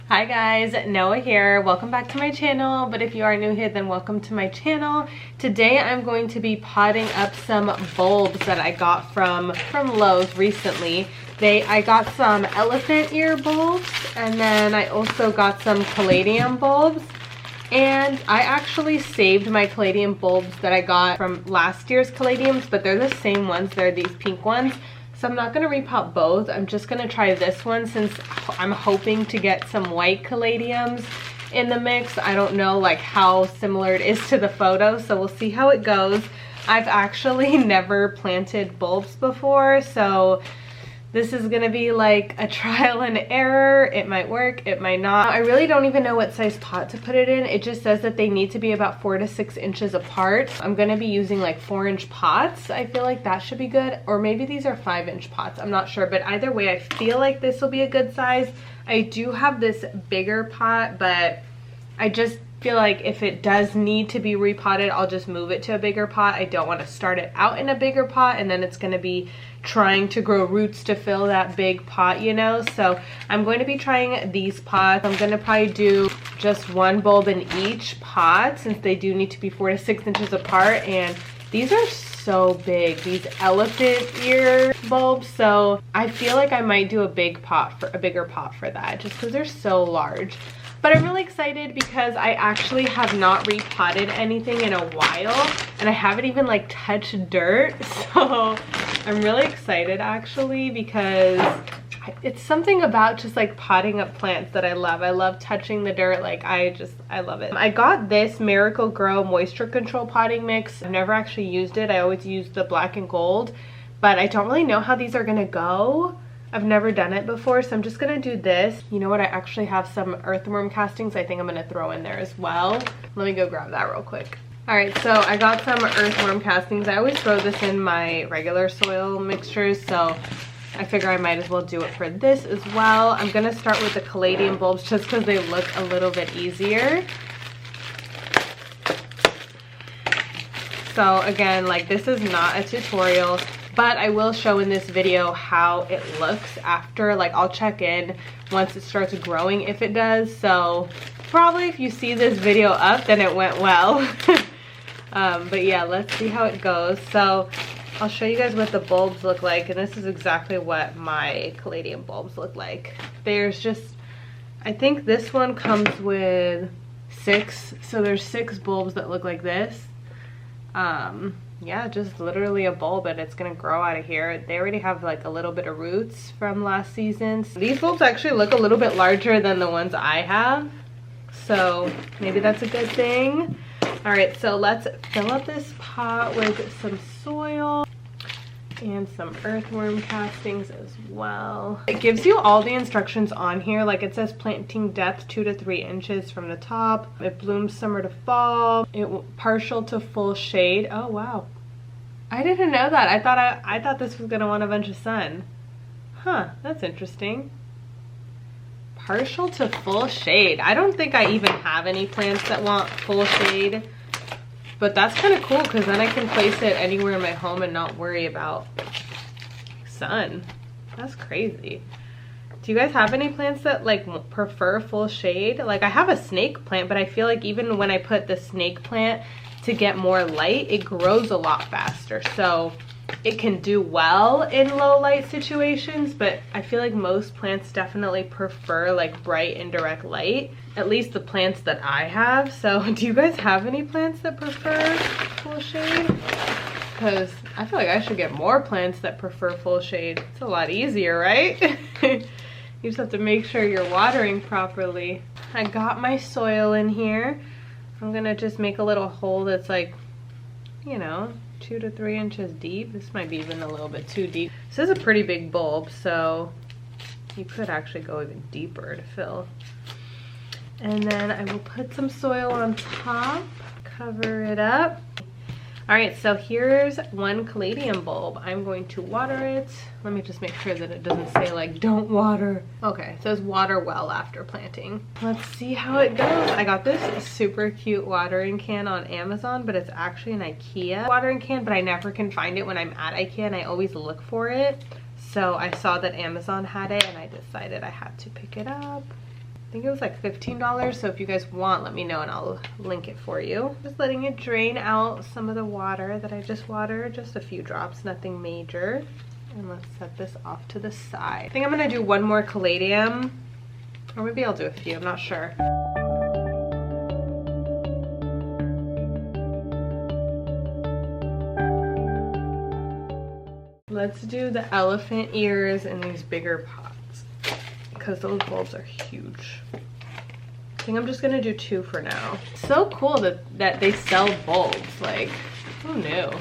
Hi guys, Noah here. Welcome back to my channel, but if you are new here, then welcome to my channel. Today I'm going to be potting up some bulbs that I got from Lowe's recently. I got some elephant ear bulbs, and then I also got some Caladium bulbs. And I actually saved my Caladium bulbs that I got from last year's Caladiums, but they're the same ones. They're these pink ones. So I'm not going to repot both. I'm just going to try this one since I'm hoping to get some white Caladiums in the mix. I don't know like how similar it is to the photo, so we'll see how it goes. I've actually never planted bulbs before, so this is gonna be like a trial and error. It might work, it might not. I really don't even know what size pot to put it in. It just says that they need to be about 4 to 6 inches apart. I'm gonna be using like 4-inch pots. I feel like that should be good. Or maybe these are 5-inch pots, I'm not sure. But either way, I feel like this will be a good size. I do have this bigger pot, but I just feel like if it does need to be repotted, I'll just move it to a bigger pot. I don't want to start it out in a bigger pot and then it's going to be trying to grow roots to fill that big pot, you know. So I'm going to be trying these pots. I'm going to probably do just one bulb in each pot since they do need to be 4 to 6 inches apart. And these are so big, these elephant ear bulbs. So I feel like I might do a bigger pot for that just because they're so large. But I'm really excited because I actually have not repotted anything in a while and I haven't even like touched dirt. So I'm really excited actually because it's something about just like potting up plants that I love. I love touching the dirt. Like I love it. I got this Miracle Grow moisture control potting mix. I've never actually used it. I always use the black and gold, but I don't really know how these are gonna go. I've never done it before, so I'm just gonna do this. You know what, I actually have some earthworm castings I think I'm gonna throw in there as well. Let me go grab that real quick. All right, so I got some earthworm castings. I always throw this in my regular soil mixtures, so I figure I might as well do it for this as well. I'm gonna start with the Caladium bulbs just because they look a little bit easier. So again, like this is not a tutorial, but I will show in this video how it looks after. Like I'll check in once it starts growing if it does. So probably if you see this video up, then it went well. But yeah, let's see how it goes. So I'll show you guys what the bulbs look like, and this is exactly what my Caladium bulbs look like. There's just, I think this one comes with 6. So there's 6 bulbs that look like this. Yeah, just literally a bulb and it's gonna grow out of here. They already have like a little bit of roots from last season. So these bulbs actually look a little bit larger than the ones I have, so maybe that's a good thing. All right, so let's fill up this pot with some soil and some earthworm castings as well. It gives you all the instructions on here. Like it says planting depth 2 to 3 inches from the top. It blooms summer to fall. It partial to full shade. Oh wow, I didn't know that. I thought this was gonna want a bunch of sun. Huh, that's interesting. Partial to full shade. I don't think I even have any plants that want full shade. But that's kind of cool because then I can place it anywhere in my home and not worry about sun. That's crazy. Do you guys have any plants that like prefer full shade? Like I have a snake plant, but I feel like even when I put the snake plant to get more light, it grows a lot faster. So it can do well in low light situations, but I feel like most plants definitely prefer like bright and direct light, at least the plants that I have. So do you guys have any plants that prefer full shade? Because I feel like I should get more plants that prefer full shade. It's a lot easier, right? You just have to make sure you're watering properly. I got my soil in here. I'm gonna just make a little hole that's like, you know, 2 to 3 inches deep. This might be even a little bit too deep. This is a pretty big bulb, so you could actually go even deeper to fill. And then I will put some soil on top, cover it up. All right, so here's one Caladium bulb. I'm going to water it. Let me just make sure that it doesn't say like, don't water. Okay, it says water well after planting. Let's see how it goes. I got this super cute watering can on Amazon, but it's actually an IKEA watering can, but I never can find it when I'm at IKEA and I always look for it. So I saw that Amazon had it and I decided I had to pick it up. I think it was like $15. So if you guys want, let me know and I'll link it for you. Just letting it drain out some of the water that I just watered, just a few drops, nothing major. And let's set this off to the side. I think I'm gonna do one more Caladium, or maybe I'll do a few, I'm not sure. Let's do the elephant ears in these bigger pots because those bulbs are huge. I think I'm just gonna do 2 for now. So cool that they sell bulbs, like, who knew?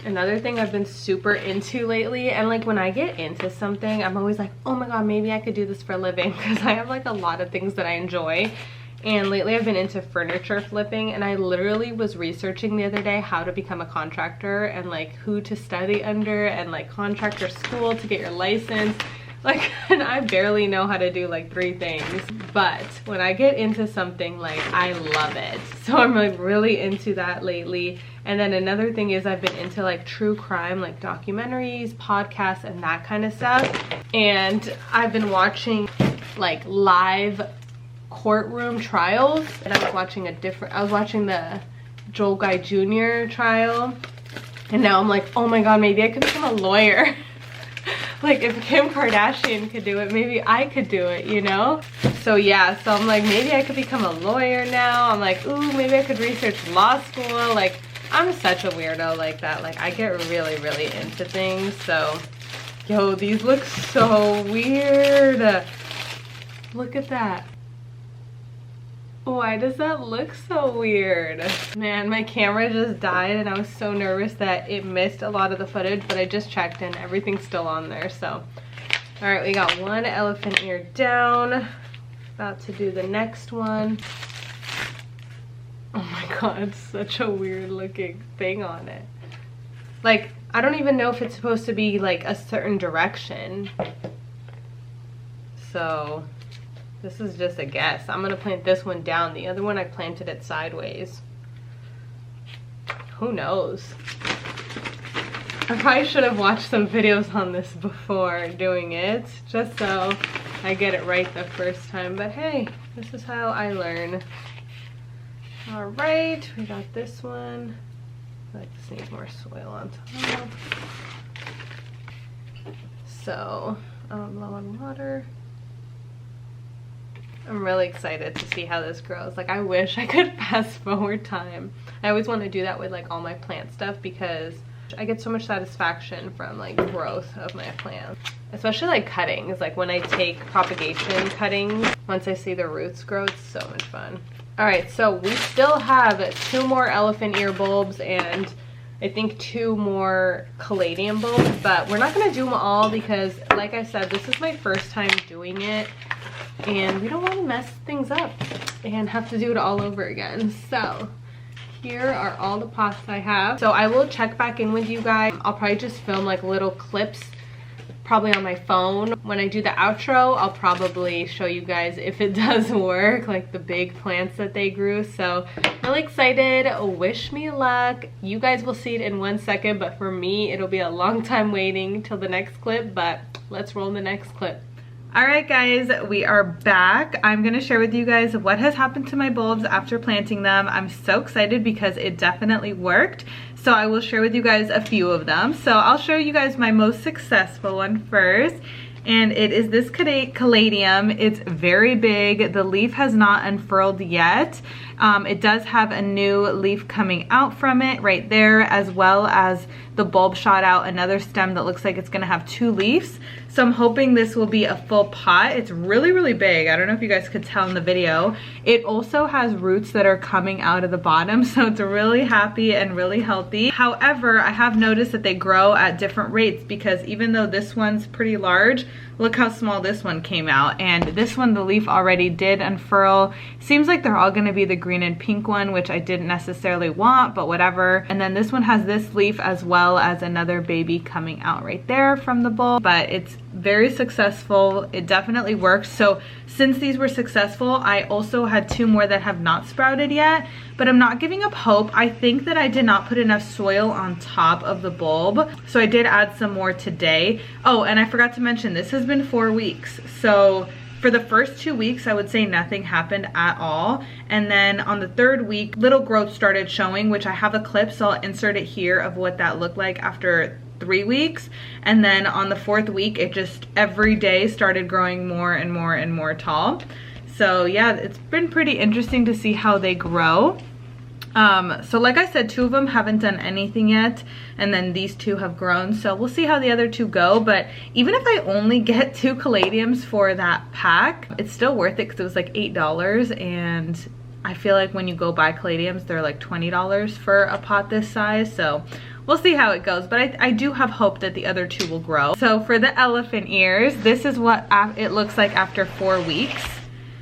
Another thing I've been super into lately, and like when I get into something, I'm always like, oh my god, maybe I could do this for a living, because I have like a lot of things that I enjoy. And lately I've been into furniture flipping, and I literally was researching the other day how to become a contractor and like who to study under and like contractor school to get your license. Like, and I barely know how to do like 3 things, but when I get into something, like, I love it. So I'm like really into that lately. And then another thing is I've been into like true crime, like documentaries, podcasts, and that kind of stuff. And I've been watching like live courtroom trials, and I was watching the Joel Guy Jr. trial, and now I'm like, oh my god, maybe I could become a lawyer. Like, if Kim Kardashian could do it, maybe I could do it, you know? So yeah, so I'm like, maybe I could become a lawyer now. I'm like, ooh, maybe I could research law school. Like, I'm such a weirdo like that. Like, I get really, really into things. So, yo, these look so weird. Look at that. Why does that look so weird? Man, my camera just died and I was so nervous that it missed a lot of the footage, but I just checked and everything's still on there. So, all right, we got 1 elephant ear down. About to do the next one. Oh my god, such a weird looking thing on it. Like, I don't even know if it's supposed to be like a certain direction. So this is just a guess. I'm gonna plant this one down. The other one I planted it sideways. Who knows? I probably should have watched some videos on this before doing it, just so I get it right the first time. But hey, this is how I learn. All right, we got this one. I like this needs more soil on top. So, low on water. I'm really excited to see how this grows. Like, I wish I could fast forward time. I always want to do that with like all my plant stuff because I get so much satisfaction from like growth of my plants. Especially like cuttings, like when I take propagation cuttings, once I see the roots grow, it's so much fun. All right, so we still have 2 more elephant ear bulbs and I think 2 more Caladium bulbs, but we're not gonna do them all because like I said, this is my first time doing it and we don't want to mess things up and have to do it all over again. So here are all the pots I have. So I will check back in with you guys. I'll probably just film like little clips probably on my phone. When I do the outro, I'll probably show you guys if it does work, like the big plants that they grew. So really excited. Wish me luck. You guys will see it in 1 second, but for me, it'll be a long time waiting till the next clip, but let's roll the next clip. All right guys, we are back. I'm gonna share with you guys what has happened to my bulbs after planting them. I'm so excited because it definitely worked. So I will share with you guys a few of them. So I'll show you guys my most successful one first. And it is this Caladium. It's very big. The leaf has not unfurled yet. It does have a new leaf coming out from it right there, as well as the bulb shot out another stem that looks like it's gonna have 2 leaves. So I'm hoping this will be a full pot. It's really, really big. I don't know if you guys could tell in the video. It also has roots that are coming out of the bottom, so it's really happy and really healthy. However, I have noticed that they grow at different rates because even though this one's pretty large, look how small this one came out. And this one, the leaf already did unfurl. Seems like they're all gonna be the green and pink one, which I didn't necessarily want, but whatever. And then this one has this leaf as well as another baby coming out right there from the bulb, but it's very successful. It definitely works. So since these were successful, I also had 2 more that have not sprouted yet, but I'm not giving up hope. I think that I did not put enough soil on top of the bulb, so I did add some more today. Oh, and I forgot to mention, this has been 4 weeks. So for the first 2 weeks, I would say nothing happened at all. And then on the 3rd week, little growth started showing, which I have a clip, so I'll insert it here of what that looked like after 3 weeks. And then on the 4th week, it just every day started growing more and more and more tall. So yeah, it's been pretty interesting to see how they grow. So like I said, 2 of them haven't done anything yet, and then these 2 have grown, so we'll see how the other 2 go. But even if I only get 2 caladiums for that pack, it's still worth it because it was like $8, and I feel like when you go buy caladiums, they're like $20 for a pot this size. So we'll see how it goes, but I do have hope that the other 2 will grow. So for the elephant ears, this is what it looks like after 4 weeks.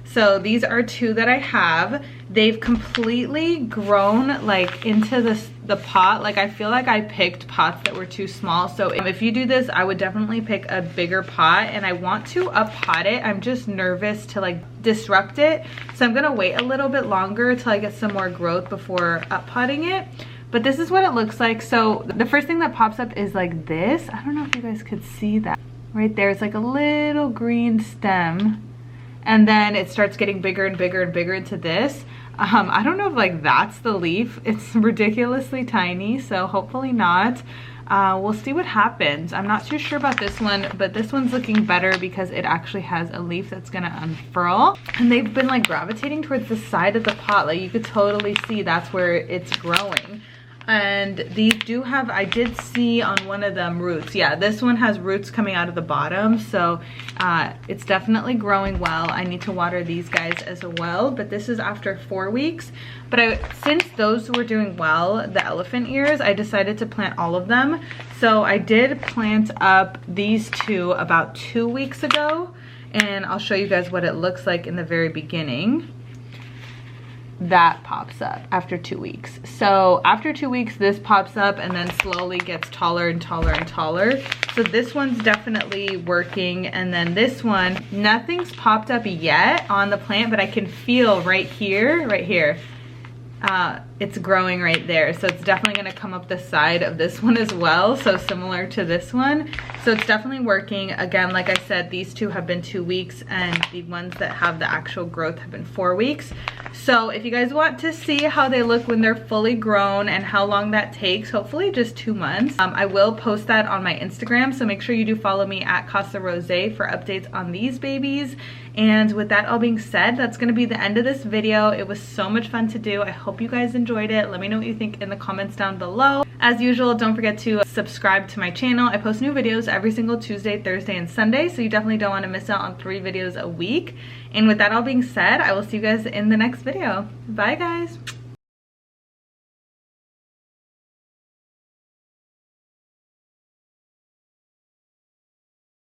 So these are 2 that I have. They've completely grown like into the pot. Like I feel like I picked pots that were too small. So if you do this, I would definitely pick a bigger pot, and I want to up pot it. I'm just nervous to like disrupt it. So I'm gonna wait a little bit longer till I get some more growth before up potting it. But this is what it looks like. So the first thing that pops up is like this. I don't know if you guys could see that. Right there, it's like a little green stem. And then it starts getting bigger and bigger and bigger into this. I don't know if like that's the leaf. It's ridiculously tiny, so hopefully not. We'll see what happens. I'm not too sure about this one, but this one's looking better because it actually has a leaf that's gonna unfurl. And they've been like gravitating towards the side of the pot. Like you could totally see that's where it's growing. And these do have, I did see on one of them roots. Yeah, this one has roots coming out of the bottom, so it's definitely growing well. I need to water these guys as well, but this is after 4 weeks. But since those were doing well, the elephant ears, I decided to plant all of them. So I did plant up these 2 about 2 weeks ago, and I'll show you guys what it looks like in the very beginning. That pops up after 2 weeks. So after 2 weeks, this pops up and then slowly gets taller and taller and taller. So this one's definitely working. And then this one, nothing's popped up yet on the plant, but I can feel right here, it's growing right there. So it's definitely gonna come up the side of this one as well. So similar to this one. So it's definitely working. Again, like I said, these 2 have been 2 weeks, and the ones that have the actual growth have been 4 weeks. So if you guys want to see how they look when they're fully grown and how long that takes, hopefully just 2 months, I will post that on my Instagram. So make sure you do follow me at Rozay for updates on these babies. And with that all being said, that's gonna be the end of this video. It was so much fun to do. I hope you guys enjoyed it. Let me know what you think in the comments down below. As usual, don't forget to subscribe to my channel. I post new videos every single Tuesday, Thursday, and Sunday, so you definitely don't want to miss out on 3 videos a week. And with that all being said, I will see you guys in the next video. Bye guys.